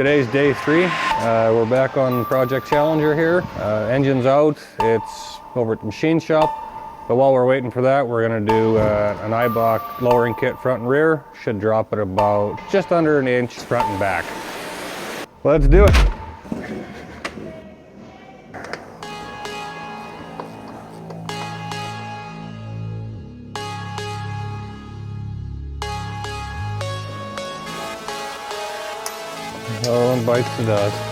Today's day 3. We're back on Project Challenger here. Engine's out. It's over at the machine shop. But while we're waiting for that, we're going to do an Eibach lowering kit front and rear. Should drop it about just under an inch front and back. Let's do it. Oh, and bites the dust.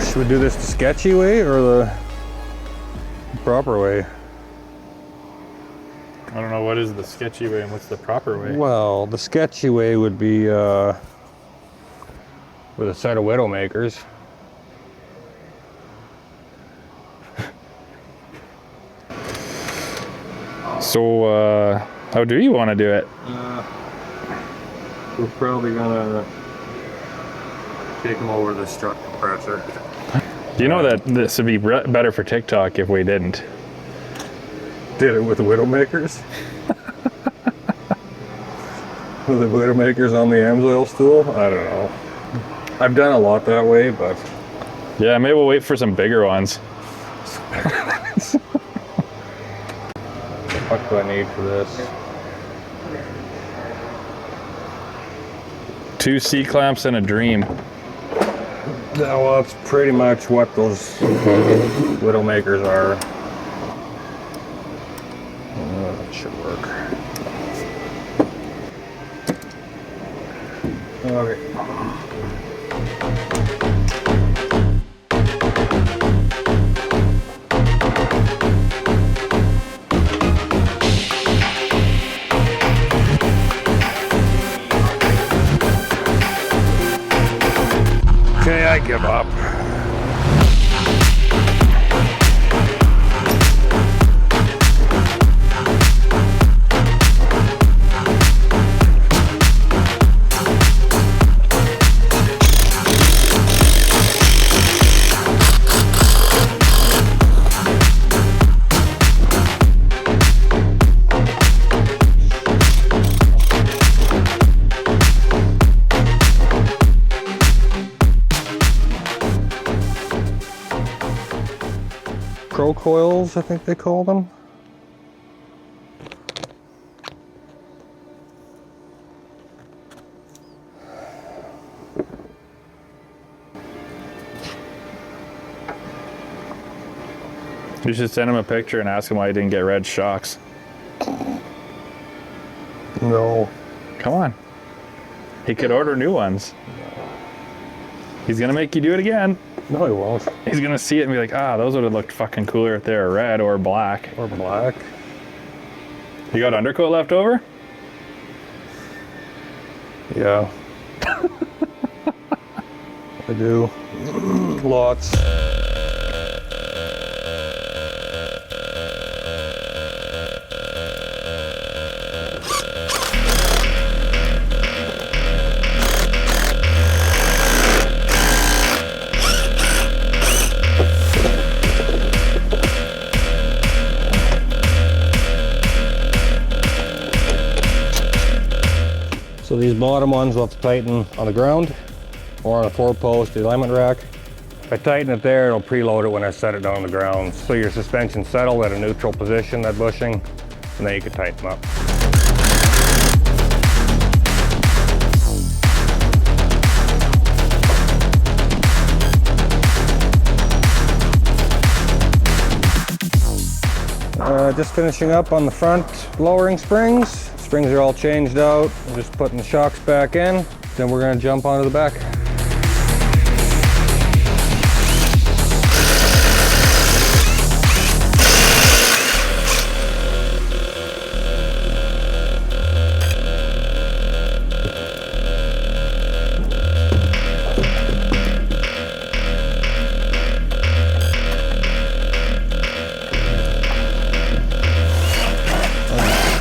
Should we do this the sketchy way or the proper way? I don't know, what is the sketchy way and what's the proper way? Well, the sketchy way would be with a set of Widowmakers. So, how do you want to do it? We're probably gonna take them over the strut compressor. Do you know that this would be better for TikTok if we didn't? Did it with the Widowmakers? With the Widowmakers on the Amsoil stool? I don't know. I've done a lot that way, but... Yeah, maybe we'll wait for some bigger ones. What do I need for this? 2 C-clamps and a Dream. Yeah, well, that's pretty much what those Widowmakers are. That should work. Okay. Okay, I give up. Pro coils, I think they call them. You should send him a picture and ask him why he didn't get red shocks. No. Come on. He could order new ones. He's gonna make you do it again. No, he won't. He's gonna see it and be like, ah, those would have looked fucking cooler if they were red or black. Or black. You got undercoat left over? Yeah. I do. Lots. So these bottom ones will have to tighten on the ground or on a 4-post alignment rack. If I tighten it there, it'll preload it when I set it down on the ground. So your suspension settled at a neutral position, that bushing, and then you can tighten them up. just finishing up on the front lowering springs. Springs are all changed out. I'm just putting the shocks back in. Then we're gonna jump onto the back.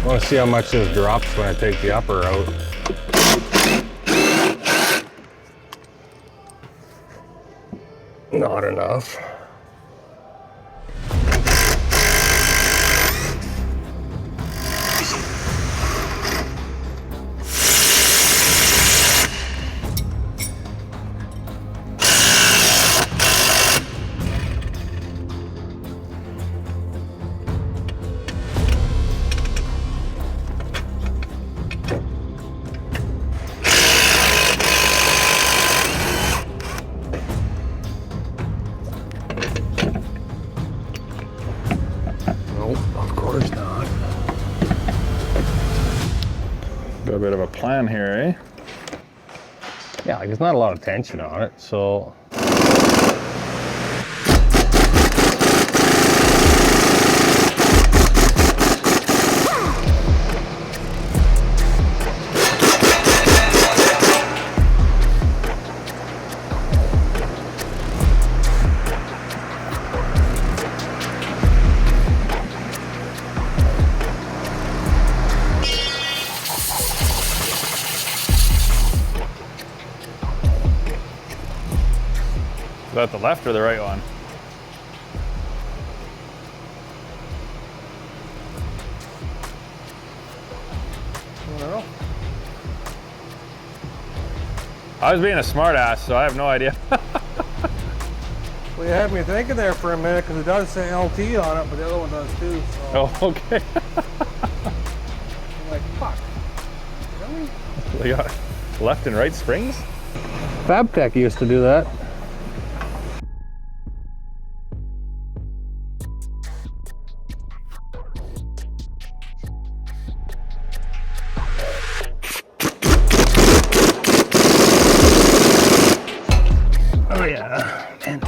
I want to see how much this drops when I take the upper out. Not enough. Of course not. Got a bit of a plan here, eh? Yeah, like there's not a lot of tension on it, so. Is that the left or the right one? I don't know. I was being a smart ass, so I have no idea. Well, you had me thinking there for a minute because it does say LT on it, but the other one does too. So. Oh, okay. I'm like, fuck. Really? They got left and right springs? FabTech used to do that. Oh yeah, man.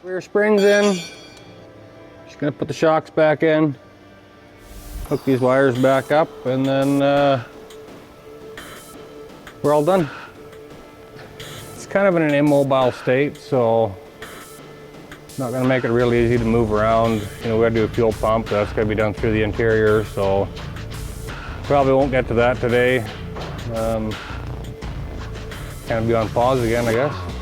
Rear springs in. Just gonna put the shocks back in, hook these wires back up, and then we're all done. It's kind of in an immobile state, so not gonna make it real easy to move around. You know, we gotta do a fuel pump. That's gonna be done through the interior, so probably won't get to that today. Kind of be on pause again, I guess.